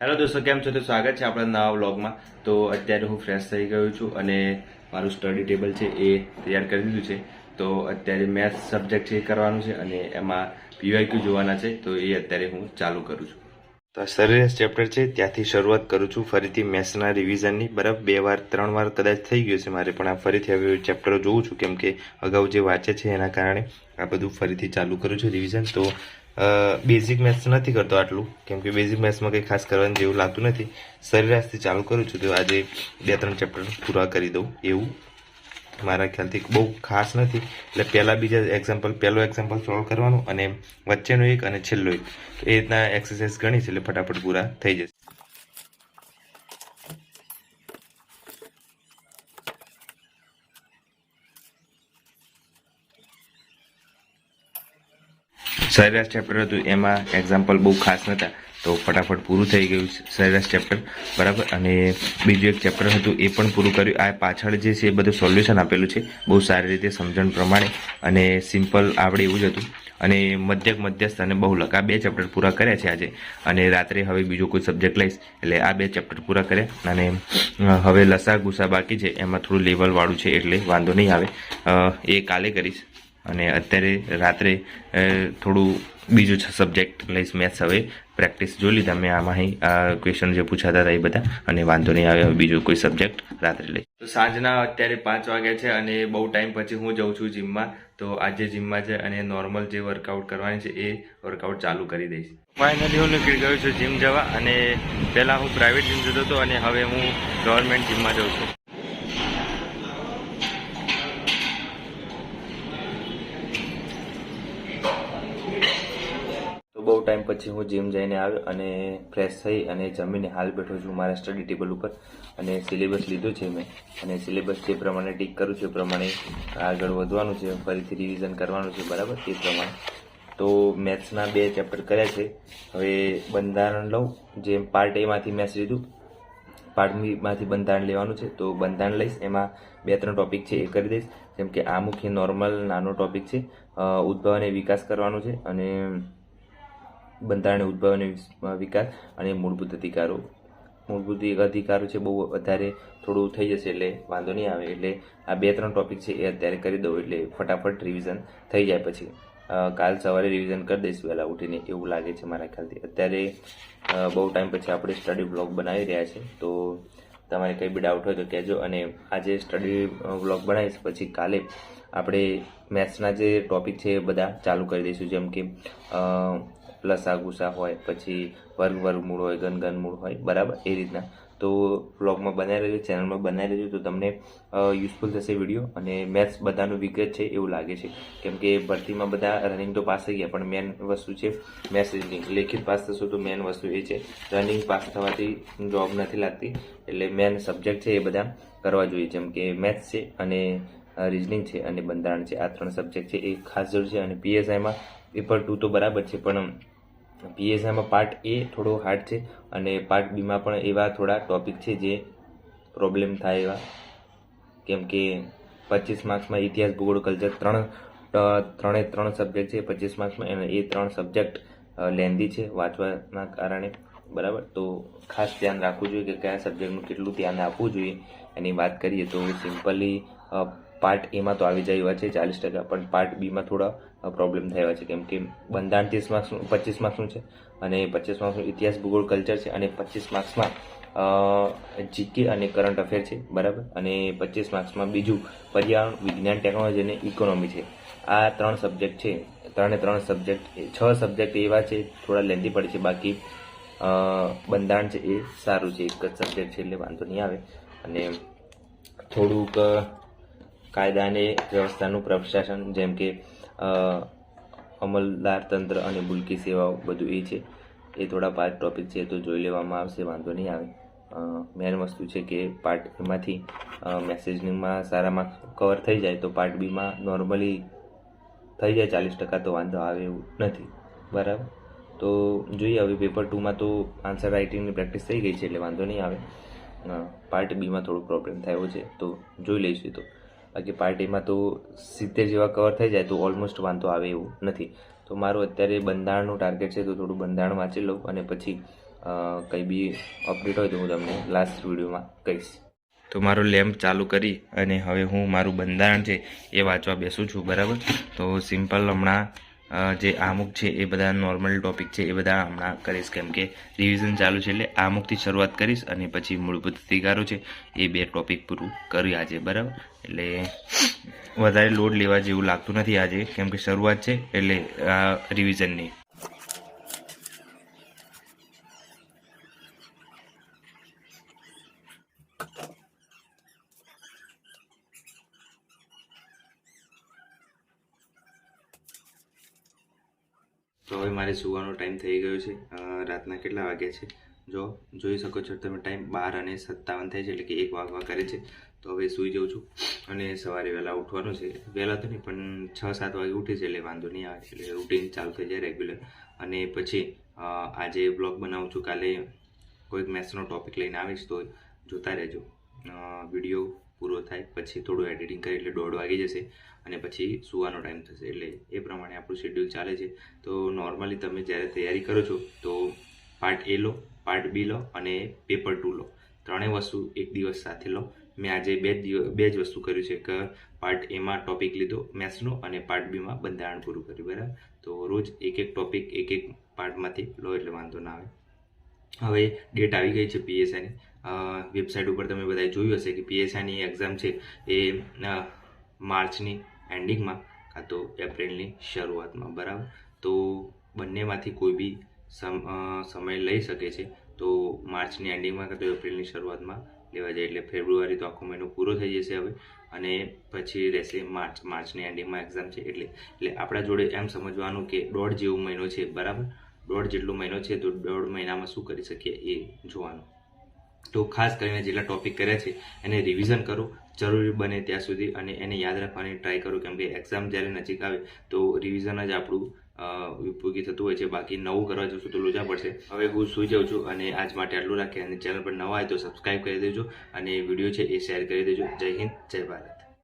Hello દોસ્તો, કેમ છો? તો સ્વાગત છે આપણા નવા વ્લોગમાં. તો અત્યારે હું ફ્રેશ થઈ ગયો છું અને મારું સ્ટડી ટેબલ છે એ તૈયાર કરી દીધું છે. તો અત્યારે મેથ્સ સબ્જેક્ટ છે એ કરવાનું છે અને એમાં પીવાયક્યુ જોવાના છે. તો એ અત્યારે હું ચાલુ કરું છું. તો આ સરેરાશ ચેપ્ટર છે ત્યાંથી શરૂઆત કરું છું ફરીથી મેથ્સના રિવિઝનની. બરાબર, 2 વાર 3 વાર કદાચ થઈ ગયું છે મારે, પણ આ ફરીથી હવે ચેપ્ટરો જોઉં છું કેમ કે અગાઉ જે વાંચે છે એના કારણે આ બધું ફરીથી ચાલુ કરું છું રિવિઝન. તો બેઝિક મેથ્સ નથી કરતો આટલું કેમ કે બેઝિક મેથ્સમાં કંઈ ખાસ કરવાનું જેવું લાગતું નથી. સરેરાશથી ચાલુ કરું છું તો આજે 2-3 ચેપ્ટર પૂરા કરી દઉં એવું મારા ખ્યાલથી. બહુ ખાસ નથી એટલે પહેલો એક્ઝામ્પલ સોલ્વ કરવાનું અને વચ્ચેનો એક અને છેલ્લો એક, તો એ રીતના એક્સરસાઇઝ ગણી છે એટલે ફટાફટ પૂરા થઈ જશે. સરેરાશ ચેપ્ટર હતું એમાં એક્ઝામ્પલ બહુ ખાસ નહોતા તો ફટાફટ પૂરું થઈ ગયું સરેરાશ ચેપ્ટર. બરાબર, અને બીજું એક ચેપ્ટર હતું એ પણ પૂરું કર્યું. આ પાછળ જે છે એ બધું સોલ્યુશન આપેલું છે બહુ સારી રીતે સમજણ પ્રમાણે અને સિમ્પલ આવડે એવું જ હતું. અને મધ્યસ્થ અને બહુલક આ 2 ચેપ્ટર પૂરા કર્યા છે આજે. અને રાત્રે હવે બીજો કોઈ સબ્જેક્ટ લઈશ એટલે આ 2 ચેપ્ટર પૂરા કર્યા. અને હવે લસા ગુસા બાકી છે, એમાં થોડું લેવલવાળું છે એટલે વાંધો નહીં આવે, એ કાલે કરીશ. અને અત્યારે રાત્રે થોડું બીજું સબ્જેક્ટ લઈશ મેથ્સ. હવે પ્રેક્ટિસ જોઈ લીધા મેં આમાં ક્વેશ્ચન જે પૂછાતા હતા એ બધા, અને વાંધો નહીં આવે. હવે બીજું કોઈ સબ્જેક્ટ રાત્રે લઈશ. તો સાંજના અત્યારે 5 વાગ્યા છે અને બહુ ટાઈમ પછી હું જઉં છું જીમમાં. તો આજે જીમમાં છે અને નોર્મલ જે વર્કઆઉટ કરવાની છે એ વર્કઆઉટ ચાલુ કરી દઈશ. ફાઇનલી હું નીકળી ગયો છું જીમ જવા. અને પહેલાં હું પ્રાઇવેટ જીમ જતો હતો અને હવે હું ગવર્મેન્ટ જીમમાં જાઉં છું. બહુ ટાઈમ પછી હું જીમ જઈને આવ્યો અને ફ્રેશ થઈ અને જમીને હાલ બેઠો છું મારા સ્ટડી ટેબલ ઉપર. અને સિલેબસ લીધું છે મેં અને સિલેબસ જે પ્રમાણે ટીક કરું છું એ પ્રમાણે આગળ વધવાનું છે, ફરીથી રિવિઝન કરવાનું છે. બરાબર, એ પ્રમાણે. તો મેથ્સના 2 ચેપ્ટર કર્યા છે. હવે બંધારણ લઉં, જે પાર્ટ એમાંથી મેથ્સ લીધું, પાર્ટ બીમાંથી બંધારણ લેવાનું છે. તો બંધારણ લઈશ, એમાં 2-3 ટોપિક છે એ કરી દઈશ. જેમ કે આમુખી નોર્મલ નાનો ટોપિક છે, ઉદ્ભવ અને વિકાસ કરવાનું છે, અને બંધારણ ઉદ્ભવ અને વિકાસ અને મૂળભૂત અધિકારો છે બહુ વધારે થોડું થઈ જશે એટલે વાંધો નહીં આવે. એટલે આ 2-3 ટોપિક છે એ અત્યારે કરી દઉં એટલે ફટાફટ રિવિઝન થઈ જાય. પછી કાલ સવારે રિવિઝન કરી દઈશ વહેલા ઉઠીને એવું લાગે છે મારા ખ્યાલથી. અત્યારે બહુ ટાઈમ પછી આપણે સ્ટડી બ્લોગ બનાવી રહ્યા છે. તો તમારે કંઈ બી ડાઉટ હોય તો કહેજો. અને આજે સ્ટડી બ્લોગ બનાવીશ પછી કાલે આપણે મેથ્સના જે ટોપિક છે એ બધા ચાલુ કરી દઈશું. જેમ કે લસા ગુસા હોય, પછી વર્ગમૂળ હોય, ઘનમૂળ હોય. બરાબર, એ રીતના. તો બ્લોગમાં બનાવી રહેજો, ચેનલમાં બનાવી રહેજો તો તમને યુઝફુલ થશે વિડીયો. અને મેથ્સ બધાનું વિગત છે એવું લાગે છે કેમ કે ભરતીમાં બધા રનિંગ તો પાસ થઈ ગયા, પણ મેન વસ્તુ છે મેથ્સ રિઝનિંગ. લેખિત પાસ થશો તો મેન વસ્તુ એ છે, રનિંગ પાસ થવાથી જોબ નથી લાગતી. એટલે મેન સબ્જેક્ટ છે એ બધા કરવા જોઈએ. જેમ કે મેથ્સ છે અને રિઝનિંગ છે અને બંધારણ છે, આ 3 સબ્જેક્ટ છે એ ખાસ જરૂર છે. અને પીએસઆઈમાં પેપર 2 તો બરાબર છે, પણ પીએસઆઈમાં પાર્ટ એ થોડો હાર્ડ છે અને પાર્ટ બીમાં પણ એવા થોડા ટોપિક છે જે પ્રોબ્લેમ થાય એવા. કેમ કે 25 માર્ક્સમાં ઇતિહાસ, ભૂગોળ, કલ્ચર 3 સબ્જેક્ટ છે 25 માર્ક્સમાં, અને એ 3 સબ્જેક્ટ લેન્ધી છે વાંચવાના કારણે. બરાબર, તો ખાસ ધ્યાન રાખવું જોઈએ કે કયા સબ્જેક્ટનું કેટલું ધ્યાન આપવું જોઈએ. એની વાત કરીએ તો સિમ્પલી પાર્ટ એમાં તો આવી જાય એવા છે 40%, પણ પાર્ટ બીમાં થોડા પ્રોબ્લેમ થયા છે. કેમ કે બંધારણ 25 માર્ક્સનું છે અને 25 માર્ક્સનું ઇતિહાસ, ભૂગોળ, કલ્ચર છે, અને 25 માર્ક્સમાં જીકે અને કરંટ અફેર છે. બરાબર, અને 25 માર્ક્સમાં બીજું પર્યાવરણ, વિજ્ઞાન, ટેકનોલોજી અને ઇકોનોમી છે. આ 3 સબ્જેક્ટ છે. 3 સબ્જેક્ટ 6 સબ્જેક્ટ એવા છે થોડા લેન્ધી પડે છે. બાકી બંધારણ છે એ સારું છે, એક જ સબ્જેક્ટ છે એટલે વાંધો નહીં આવે. અને થોડુંક કાયદા અને વ્યવસ્થાનું પ્રશાસન, જેમ કે અમલદાર તંત્ર અને મુલકી સેવાઓ, બધું એ છે. એ થોડા 5 ટોપિક છે તો જોઈ લેવામાં આવશે, વાંધો નહીં આવે. મેન વસ્તુ છે કે પાર્ટ એમાંથી મેસેજિંગમાં સારા માર્ક્સ કવર થઈ જાય તો પાર્ટ બીમાં નોર્મલી થઈ જાય 40%, તો વાંધો આવે એવું નથી. બરાબર, તો જોઈએ હવે પેપર 2માં તો આન્સર રાઇટિંગની પ્રેક્ટિસ થઈ ગઈ છે એટલે વાંધો નહીં આવે. પાર્ટ બીમાં થોડું પ્રોબ્લેમ થયો છે તો જોઈ લઈશું. તો બાકી પાર્ટ એમાં તો 70 જેવા કવર થઈ જાય તો ઓલમોસ્ટ વાંધો આવે એવું નથી. તો મારું અત્યારે બંધારણનું ટાર્ગેટ છે તો થોડું બંધારણ વાંચી લઉં અને પછી કંઈ બી અપડેટ હોય તો હું તમને લાસ્ટ વિડીયોમાં કહીશ. તો મારો લેમ્પ ચાલુ કરી અને હવે હું મારું બંધારણ છે એ વાંચવા બેસું છું, બરાબર. તો સિમ્પલ હમણાં જે આમુખ છે એ બધા નોર્મલ ટોપિક છે એ બધા હમણાં કરીશ, કેમ કે રિવિઝન ચાલુ છે. એટલે આમુખથી શરૂઆત કરીશ અને પછી મૂળભૂત અધિકારો છે એ 2 ટોપિક પૂરું કર્યું આજે, બરાબર. એટલે વધારે લોડ લેવા જેવું લાગતું નથી આજે, કેમ કે શરૂઆત છે એટલે રિવિઝનની. તો હવે મારે સુવાનો ટાઈમ થઈ ગયો છે. રાતના કેટલા વાગ્યા છે જો જોઈ શકો છો તમે, ટાઈમ 12:57 થાય છે, એટલે કે 1 વાગવા કરે છે. તો હવે સૂઈ જાઉં છું અને સવારે વહેલા ઉઠવાનું છે. વહેલા તો નહીં પણ 6-7 વાગે ઉઠીશ એટલે વાંધો નહીં આવે, એટલે રૂટીન ચાલુ થઈ જાય રેગ્યુલર. અને પછી આજે બ્લોગ બનાવું છું, કાલે કોઈક મેથ્સનો ટોપિક લઈને આવીશ, તો જોતા રહેજો. વિડીયો પૂરો થાય પછી થોડું એડિટિંગ કરી એટલે 1:30 વાગી જશે અને પછી સુવાનો ટાઈમ થશે. એટલે એ પ્રમાણે આપણું શેડ્યુલ ચાલે છે. તો નોર્મલી તમે જ્યારે તૈયારી કરો છો તો પાર્ટ A લો, પાર્ટ B લો અને પેપર 2 લો. 3 વસ્તુ એક દિવસ સાથે લો. મેં આજે બે જ વસ્તુ કર્યું છે કે પાર્ટ Aમાં ટોપિક લીધો મેથ્સનો અને પાર્ટ Bમાં બંધારણ પૂરું કર્યું, બરાબર. તો રોજ એક ટોપિક એક પાર્ટમાંથી લો એટલે વાંધો ના આવે. હવે ડેટ આવી ગઈ છે PSIની. વેબસાઇટ ઉપર તમે બધાએ જોયું હશે કે PSIની એક્ઝામ છે એ માર્ચની એન્ડિંગમાં કાં તો એપ્રિલની શરૂઆતમાં, બરાબર. તો બંનેમાંથી કોઈ બી સમય લઈ શકે છે. તો માર્ચની એન્ડિંગમાં કાં તો એપ્રિલની શરૂઆતમાં લેવા જાય, એટલે ફેબ્રુઆરી તો આખો મહિનો પૂરો થઈ જશે હવે, અને પછી રહેશે માર્ચની એન્ડિંગમાં એક્ઝામ છે. એટલે આપણા જોડે એમ સમજવાનું કે 1.5 જેવો મહિનો છે, બરાબર. 1.5 જેટલો મહિનો છે, તો 1.5 મહિનામાં શું કરી શકીએ એ જોવાનું. તો ખાસ કરીને જેટલા ટોપિક કર્યા છે એને રિવિઝન કરો જરૂરી બને ત્યાં સુધી, અને એને યાદ રાખવાની ટ્રાય કરો, કેમ કે એક્ઝામ જ્યારે નજીક આવે તો રિવિઝન જ આપણું ઉપયોગી થતું હોય છે. બાકી નવું કરવા જશું તો લોચા પડશે. હવે હું સૂઈ જાઉં છું અને આજ માટે આટલું રાખીએ. અને ચેનલ પર નવા હોય તો સબસ્ક્રાઈબ કરી દેજો અને વિડીયો છે એ શેર કરી દેજો. જય હિન્દ, જય ભારત.